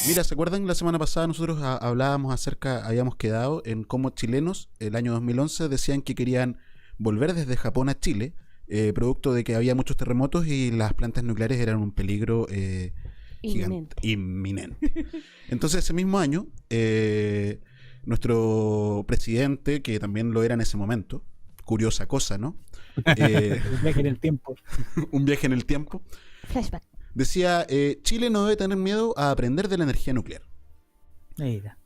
Mira, ¿se acuerdan? La semana pasada nosotros hablábamos acerca, habíamos quedado en cómo chilenos, el año 2011, decían que querían volver desde Japón a Chile, producto de que había muchos terremotos y las plantas nucleares eran un peligro gigante, Inminente. inminente. Entonces, ese mismo año, nuestro presidente, que también lo era en ese momento, curiosa cosa, ¿no? El viaje en el tiempo. Un viaje en el tiempo, Flashback. decía, Chile no debe tener miedo a aprender de la energía nuclear. Mira.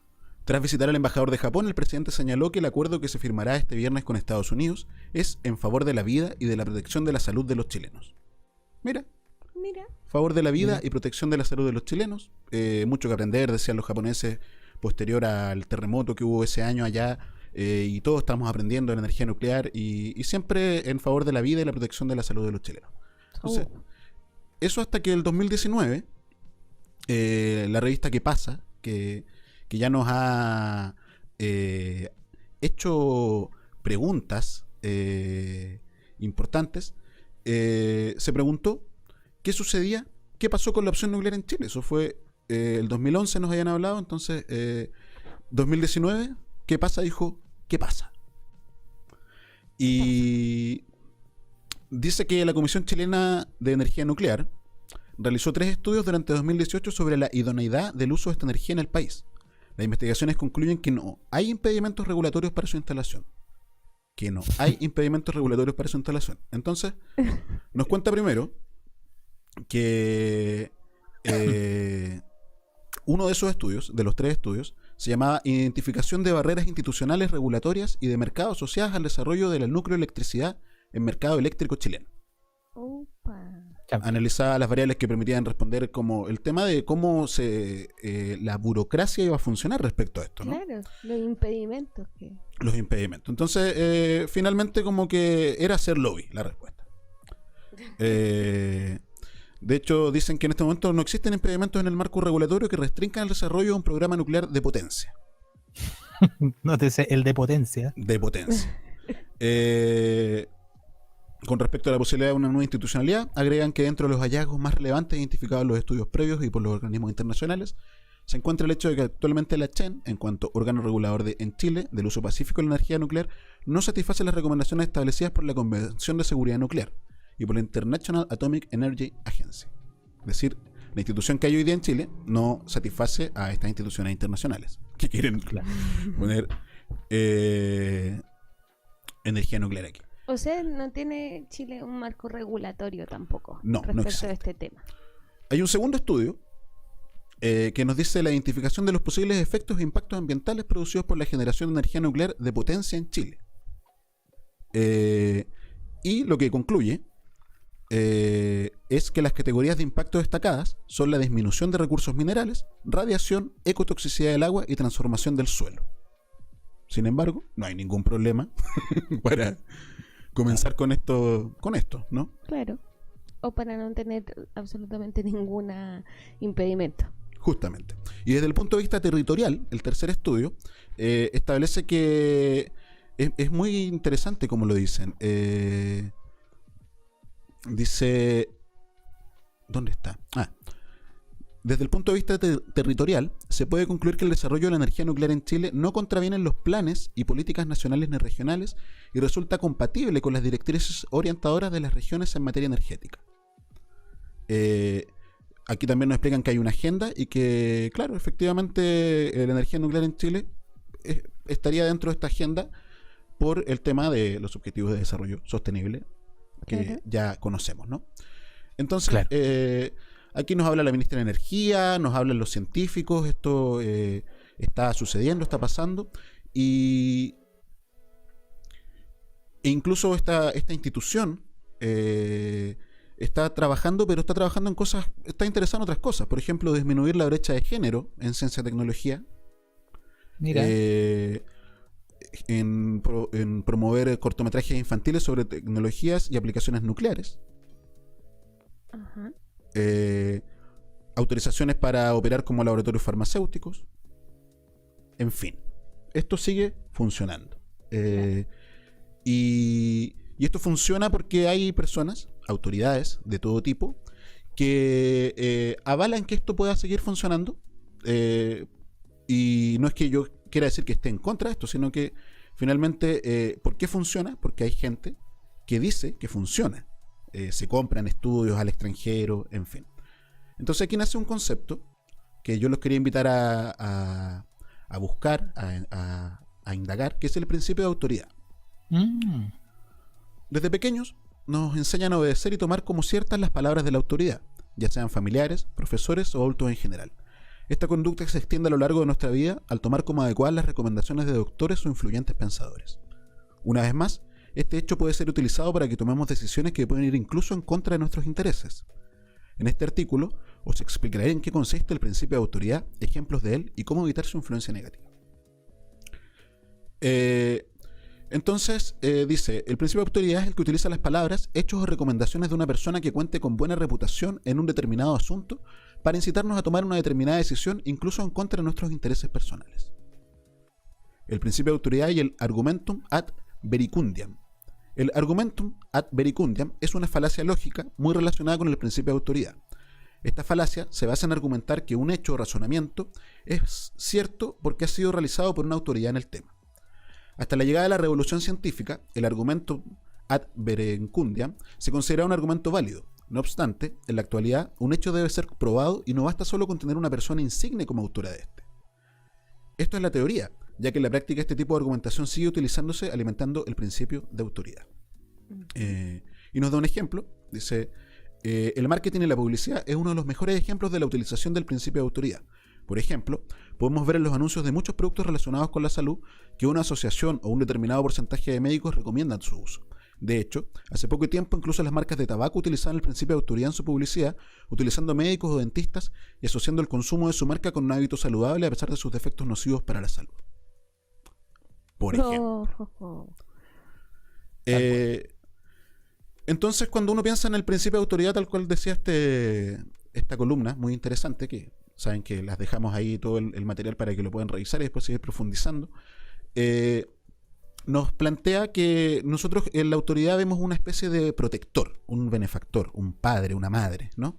Tras visitar al embajador de Japón, el presidente señaló que el acuerdo que se firmará este viernes con Estados Unidos es en favor de la vida y de la protección de la salud de los chilenos. Mira, Mira. favor de la vida Mira. y protección de la salud de los chilenos. Mucho que aprender, decían los japoneses, posterior al terremoto que hubo ese año allá. Y todos estamos aprendiendo de la energía nuclear y siempre en favor de la vida y la protección de la salud de los chilenos. Entonces, eso hasta que el 2019, la revista ¿Qué pasa? Que ya nos ha hecho preguntas importantes, se preguntó qué sucedía, qué pasó con la opción nuclear en Chile. Eso fue el 2011, nos habían hablado, entonces 2019, ¿qué pasa? Dijo, ¿qué pasa? Y dice que la Comisión Chilena de Energía Nuclear realizó 3 estudios durante 2018 sobre la idoneidad del uso de esta energía en el país. Las investigaciones concluyen que no hay impedimentos regulatorios para su instalación. Que no hay impedimentos regulatorios para su instalación. Entonces, nos cuenta primero que uno de esos estudios, de los 3 estudios, se llamaba Identificación de barreras institucionales, regulatorias y de mercado asociadas al desarrollo de la nucleoelectricidad en mercado eléctrico chileno. Opa. Analizaba las variables que permitían responder como el tema de cómo la burocracia iba a funcionar respecto a esto, ¿no? Claro, los impedimentos que. Los impedimentos. Entonces, finalmente como que era hacer lobby la respuesta. De hecho, dicen que en este momento no existen impedimentos en el marco regulatorio que restrinjan el desarrollo de un programa nuclear de potencia. Nótese el de potencia. De potencia. Con respecto a la posibilidad de una nueva institucionalidad, agregan que dentro de los hallazgos más relevantes identificados en los estudios previos y por los organismos internacionales, se encuentra el hecho de que actualmente la CHEN, en cuanto órgano regulador en Chile del uso pacífico de la energía nuclear, no satisface las recomendaciones establecidas por la Convención de Seguridad Nuclear y por la International Atomic Energy Agency. Es decir, la institución que hay hoy día en Chile no satisface a estas instituciones internacionales que quieren poner energía nuclear aquí. O sea, no tiene Chile un marco regulatorio tampoco No respecto existe. a este tema. Hay un segundo estudio que nos dice la identificación de los posibles efectos e impactos ambientales producidos por la generación de energía nuclear de potencia en Chile. Y lo que concluye es que las categorías de impacto destacadas son la disminución de recursos minerales, radiación, ecotoxicidad del agua y transformación del suelo. Sin embargo, no hay ningún problema para comenzar con esto, ¿no? Claro. O para no tener absolutamente ningún impedimento. Justamente. Y desde el punto de vista territorial, el tercer estudio establece que es muy interesante como lo dicen. Dice... ¿Dónde está? Desde el punto de vista territorial, se puede concluir que el desarrollo de la energía nuclear en Chile no contraviene los planes y políticas nacionales ni regionales y resulta compatible con las directrices orientadoras de las regiones en materia energética. Aquí también nos explican que hay una agenda y que, claro, efectivamente la energía nuclear en Chile estaría dentro de esta agenda por el tema de los objetivos de desarrollo sostenible que ya conocemos, ¿no? Entonces, Claro. Aquí nos habla la ministra de Energía, nos hablan los científicos, esto está sucediendo, está pasando, e incluso esta institución está trabajando, pero está trabajando en cosas, está interesada en otras cosas, por ejemplo, disminuir la brecha de género en ciencia y tecnología, Mira. en promover cortometrajes infantiles sobre tecnologías y aplicaciones nucleares. Ajá. Autorizaciones para operar como laboratorios farmacéuticos. En fin, esto sigue funcionando. Y esto funciona porque hay personas, autoridades de todo tipo, que avalan que esto pueda seguir funcionando y no es que yo quiera decir que esté en contra de esto, sino que finalmente, ¿por qué funciona? Porque hay gente que dice que funciona. Se compran estudios al extranjero, en fin. Entonces aquí nace un concepto que yo los quería invitar a buscar, a indagar, que es el principio de autoridad. Desde pequeños nos enseñan a obedecer y tomar como ciertas las palabras de la autoridad, ya sean familiares, profesores o adultos en general. Esta conducta se extiende a lo largo de nuestra vida al tomar como adecuadas las recomendaciones de doctores o influyentes pensadores. Una vez más, este hecho puede ser utilizado para que tomemos decisiones que pueden ir incluso en contra de nuestros intereses. En este artículo os explicaré en qué consiste el principio de autoridad, ejemplos de él y cómo evitar su influencia negativa. Entonces, dice, el principio de autoridad es el que utiliza las palabras, hechos o recomendaciones de una persona que cuente con buena reputación en un determinado asunto para incitarnos a tomar una determinada decisión, incluso en contra de nuestros intereses personales. El principio de autoridad y el argumentum ad vericundiam. El argumentum ad vericundiam es una falacia lógica muy relacionada con el principio de autoridad. Esta falacia se basa en argumentar que un hecho o razonamiento es cierto porque ha sido realizado por una autoridad en el tema. Hasta la llegada de la revolución científica, el argumento ad verecundiam se considera un argumento válido. No obstante, en la actualidad, un hecho debe ser probado y no basta solo con tener una persona insigne como autora de este. Esto es la teoría, ya que en la práctica este tipo de argumentación sigue utilizándose alimentando el principio de autoridad. Y nos da un ejemplo, dice, el marketing y la publicidad es uno de los mejores ejemplos de la utilización del principio de autoridad. Por ejemplo, podemos ver en los anuncios de muchos productos relacionados con la salud que una asociación o un determinado porcentaje de médicos recomiendan su uso. De hecho, hace poco tiempo incluso las marcas de tabaco utilizaban el principio de autoridad en su publicidad, utilizando médicos o dentistas y asociando el consumo de su marca con un hábito saludable a pesar de sus defectos nocivos para la salud. Por ejemplo. Entonces, cuando uno piensa en el principio de autoridad, tal cual decía esta columna, muy interesante, que saben que las dejamos ahí todo el material para que lo puedan revisar y después seguir profundizando, nos plantea que nosotros en la autoridad vemos una especie de protector, un benefactor, un padre, una madre, ¿no?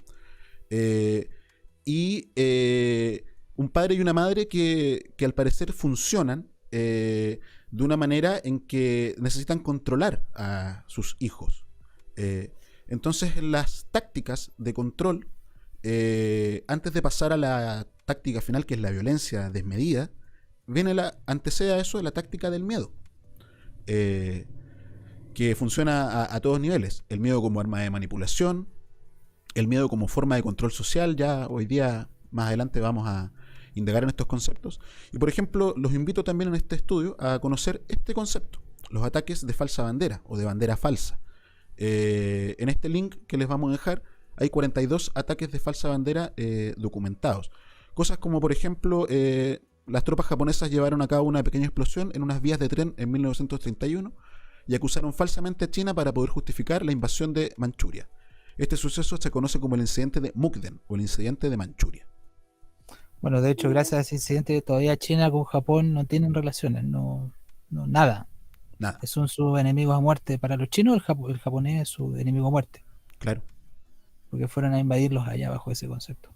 Un padre y una madre que al parecer funcionan de una manera en que necesitan controlar a sus hijos. Entonces, las tácticas de control, antes de pasar a la táctica final, que es la violencia desmedida, antecede a eso la táctica del miedo, que funciona a todos niveles. El miedo como arma de manipulación, el miedo como forma de control social. Ya hoy día, más adelante, vamos a indagar en estos conceptos. Y por ejemplo, los invito también en este estudio a conocer este concepto, los ataques de falsa bandera o de bandera falsa. En este link que les vamos a dejar hay 42 ataques de falsa bandera documentados. Cosas como, por ejemplo, las tropas japonesas llevaron a cabo una pequeña explosión en unas vías de tren en 1931 y acusaron falsamente a China para poder justificar la invasión de Manchuria. Este suceso se conoce como el incidente de Mukden o el incidente de Manchuria. Bueno, de hecho, gracias a ese incidente, todavía China con Japón no tienen relaciones, nada. Son sus enemigos a muerte. Para los chinos, el japonés es su enemigo a muerte. Claro. Porque fueron a invadirlos allá bajo ese concepto.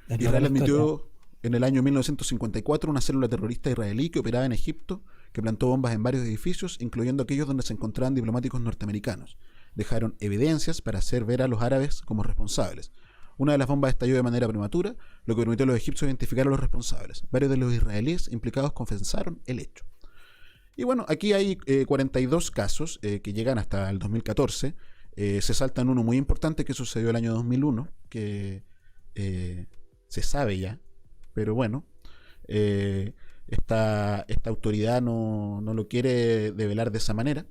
Israel admitió en el año 1954 una célula terrorista israelí que operaba en Egipto, que plantó bombas en varios edificios, incluyendo aquellos donde se encontraban diplomáticos norteamericanos. Dejaron evidencias para hacer ver a los árabes como responsables. Una de las bombas estalló de manera prematura, lo que permitió a los egipcios identificar a los responsables. Varios de los israelíes implicados confesaron el hecho. Y bueno, aquí hay 42 casos que llegan hasta el 2014. Se saltan uno muy importante que sucedió el año 2001, que se sabe ya, pero bueno, esta autoridad no lo quiere develar de esa manera.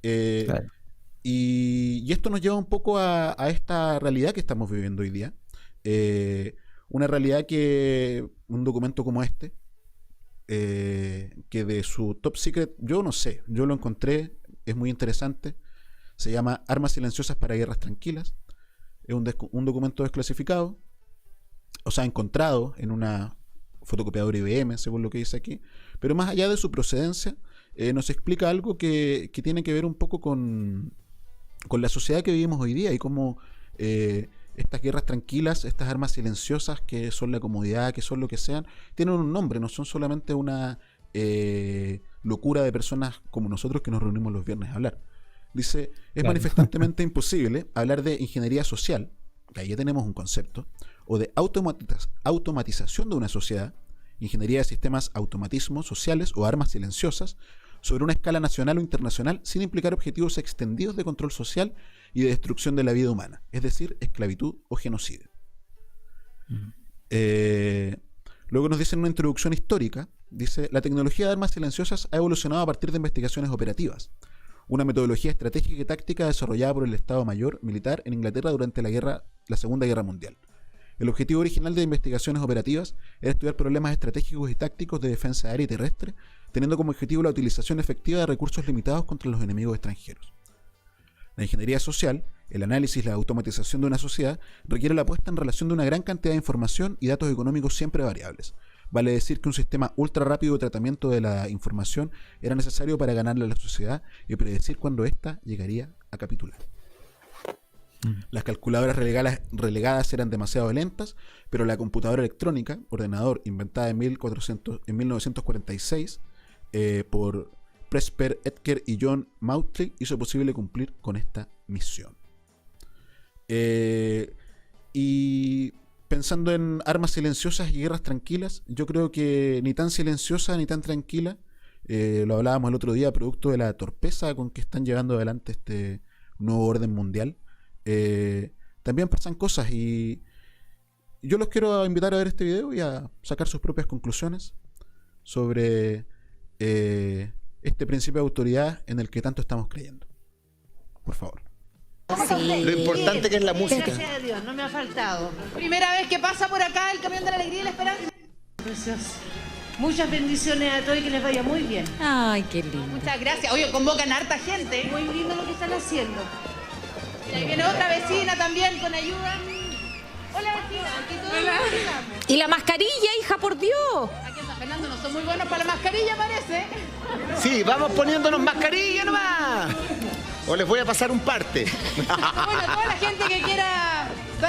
Claro. Y esto nos lleva un poco a esta realidad que estamos viviendo hoy día. Una realidad que un documento como este, que de su top secret, yo no sé, yo lo encontré, es muy interesante. Se llama Armas silenciosas para guerras tranquilas. Es un documento desclasificado, o sea, encontrado en una fotocopiadora IBM, según lo que dice aquí. Pero más allá de su procedencia, nos explica algo que tiene que ver un poco con la sociedad que vivimos hoy día y cómo estas guerras tranquilas, estas armas silenciosas que son la comodidad, que son lo que sean, tienen un nombre, no son solamente una locura de personas como nosotros que nos reunimos los viernes a hablar. Dice, es manifestantemente imposible hablar de ingeniería social, que ahí ya tenemos un concepto, o de automatización de una sociedad, ingeniería de sistemas, automatismos sociales o armas silenciosas, sobre una escala nacional o internacional, sin implicar objetivos extendidos de control social y de destrucción de la vida humana, es decir, esclavitud o genocidio. Luego nos dice en una introducción histórica, dice, la tecnología de armas silenciosas ha evolucionado a partir de investigaciones operativas, una metodología estratégica y táctica desarrollada por el Estado Mayor militar en Inglaterra durante la Segunda Guerra Mundial. El objetivo original de investigaciones operativas era estudiar problemas estratégicos y tácticos de defensa aérea y terrestre, teniendo como objetivo la utilización efectiva de recursos limitados contra los enemigos extranjeros. La ingeniería social, el análisis y la automatización de una sociedad, requiere la puesta en relación de una gran cantidad de información y datos económicos siempre variables. Vale decir que un sistema ultra rápido de tratamiento de la información era necesario para ganarle a la sociedad y predecir cuándo ésta llegaría a capitular. Las calculadoras relegadas eran demasiado lentas, pero la computadora electrónica, ordenador inventada en 1946 por Presper Edker y John Mauchly, hizo posible cumplir con esta misión. Y pensando en armas silenciosas y guerras tranquilas, yo creo que ni tan silenciosa ni tan tranquila, lo hablábamos el otro día, producto de la torpeza con que están llevando adelante este nuevo orden mundial. También pasan cosas y yo los quiero invitar a ver este video y a sacar sus propias conclusiones sobre este principio de autoridad en el que tanto estamos creyendo. Por favor. Sí. Lo importante que es la música. Gracias a Dios, no me ha faltado. Primera vez que pasa por acá el camión de la alegría y la esperanza. Precioso. Muchas bendiciones a todos y que les vaya muy bien. Ay, qué lindo. Muchas gracias. Oye, convocan a harta gente. Muy lindo lo que están haciendo. Y ahí viene otra vecina también con ayuda. Hola, vecina. Aquí todos nos ayudamos. Y la mascarilla, hija, por Dios. Aquí en San Fernando no son muy buenos para la mascarilla, parece. Sí, vamos poniéndonos mascarilla nomás. O les voy a pasar un parte. Bueno, toda la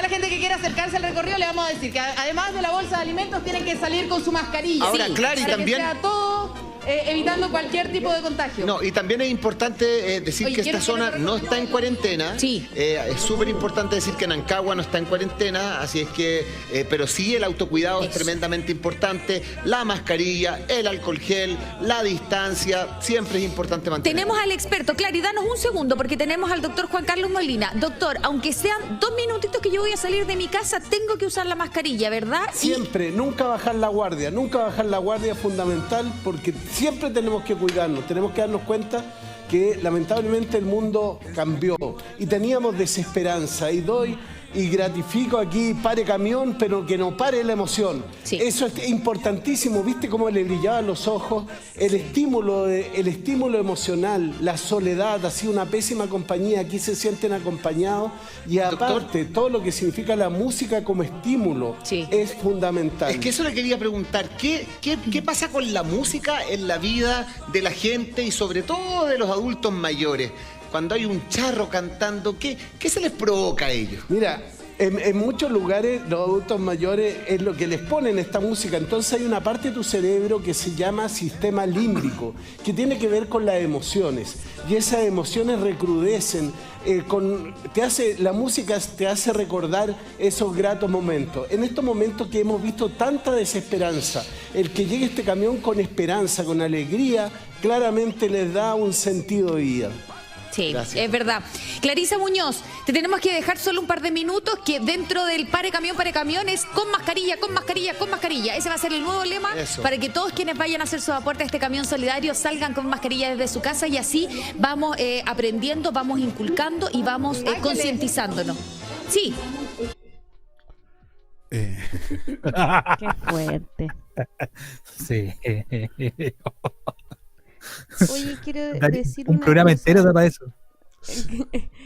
gente que quiera acercarse al recorrido, le vamos a decir que además de la bolsa de alimentos tienen que salir con su mascarilla. Ahora, claro, y para también que sea todo evitando cualquier tipo de contagio. No, y también es importante decir que esta zona no está en cuarentena. Sí. Es súper importante decir que Nancagua no está en cuarentena, así es que, pero sí el autocuidado es tremendamente importante. La mascarilla, el alcohol gel, la distancia, siempre es importante mantener. Tenemos al experto, Clary, danos un segundo, porque tenemos al doctor Juan Carlos Molina. Doctor, aunque sean 2 minutitos que yo voy a salir de mi casa, tengo que usar la mascarilla, ¿verdad? Siempre, nunca bajar la guardia es fundamental porque siempre tenemos que cuidarnos, tenemos que darnos cuenta que lamentablemente el mundo cambió y teníamos desesperanza y gratifico aquí, pare camión, pero que no pare la emoción. Sí. Eso es importantísimo, viste cómo le brillaban los ojos, el estímulo emocional, la soledad, ha sido una pésima compañía, aquí se sienten acompañados y aparte, todo lo que significa la música como estímulo es fundamental. Es que eso le quería preguntar, ¿qué pasa con la música en la vida de la gente y sobre todo de los adultos mayores? Cuando hay un charro cantando, ¿qué se les provoca a ellos? Mira, en muchos lugares los adultos mayores es lo que les ponen esta música. Entonces hay una parte de tu cerebro que se llama sistema límbico, que tiene que ver con las emociones. Y esas emociones recrudecen. La música te hace recordar esos gratos momentos. En estos momentos que hemos visto tanta desesperanza, el que llegue este camión con esperanza, con alegría, claramente les da un sentido de vida. Sí, Gracias. Es verdad. Clarisa Muñoz, te tenemos que dejar solo un par de minutos, que dentro del pare camión es con mascarilla, con mascarilla, con mascarilla. Ese va a ser el nuevo lema. Eso. Para que todos quienes vayan a hacer su aporte a este camión solidario salgan con mascarilla desde su casa y así vamos aprendiendo, vamos inculcando y vamos concientizándonos. Sí. Qué fuerte. Sí. Oye, quiero Daría decir un una programa cosa. entero para eso.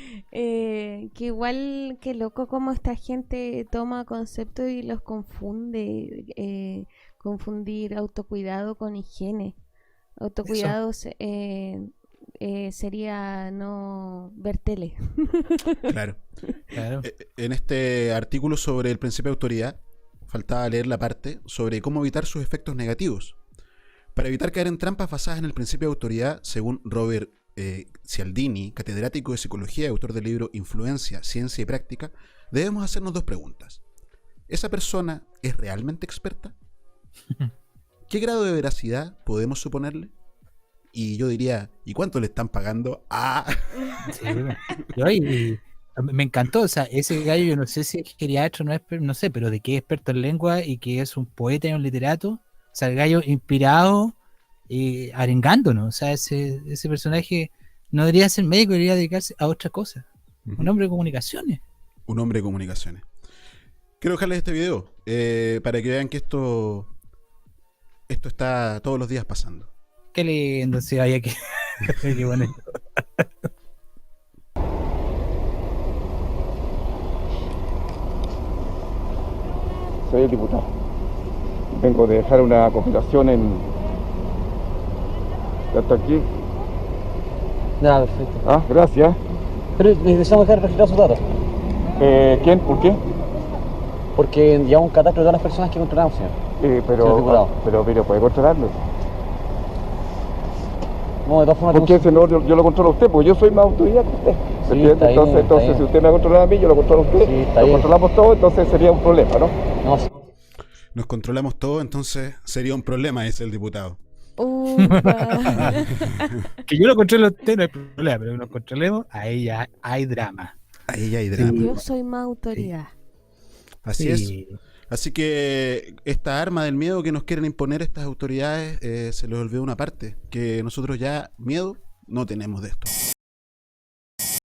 Que igual, que loco como esta gente toma conceptos y los confunde, confundir autocuidado con higiene. Autocuidado sería no ver tele. Claro. Claro. En este artículo sobre el principio de autoridad, faltaba leer la parte sobre cómo evitar sus efectos negativos. Para evitar caer en trampas basadas en el principio de autoridad, según Robert Cialdini, catedrático de psicología y autor del libro Influencia, Ciencia y Práctica, debemos hacernos dos preguntas. ¿Esa persona es realmente experta? ¿Qué grado de veracidad podemos suponerle? Y yo diría, ¿y cuánto le están pagando? Sí, y me encantó, o sea, ese gallo yo no sé si es geriatra, no sé, pero de que es experto en lengua y que es un poeta y un literato, o sea, el gallo inspirado y arengándonos, o sea, ese personaje no debería ser médico, debería dedicarse a otra cosa, un hombre de comunicaciones. Un hombre de comunicaciones. Quiero dejarles este video para que vean que esto está todos los días pasando. Qué lindo, sí, vaya que qué bonito. Soy el diputado. Vengo de dejar una compilación en... ¿Ya está aquí? Ya, perfecto. Ah, gracias. Pero necesitamos dejar registrados sus datos. ¿Quién? ¿Por qué? Porque llevamos un catastro de todas las personas que controlamos, señor. Señor diputado. Pero ¿puede controlarlo? No, de todas formas... ¿Por qué ese no? Yo lo controlo a usted, porque yo soy más autoridad que usted. Sí, ¿Entiende? Entonces, si usted me controla a mí, yo lo controlo a usted. Sí, está lo bien. controlamos todo, entonces sería un problema, ¿no? No, sí. Nos controlamos todo, entonces sería un problema, dice el diputado. Que yo lo controlo a usted no hay problema, pero que nos controlemos, ahí ya hay drama. Ahí ya hay drama. Yo soy más autoridad. Así es. Así que esta arma del miedo que nos quieren imponer estas autoridades se les olvidó una parte, que nosotros ya miedo no tenemos de esto.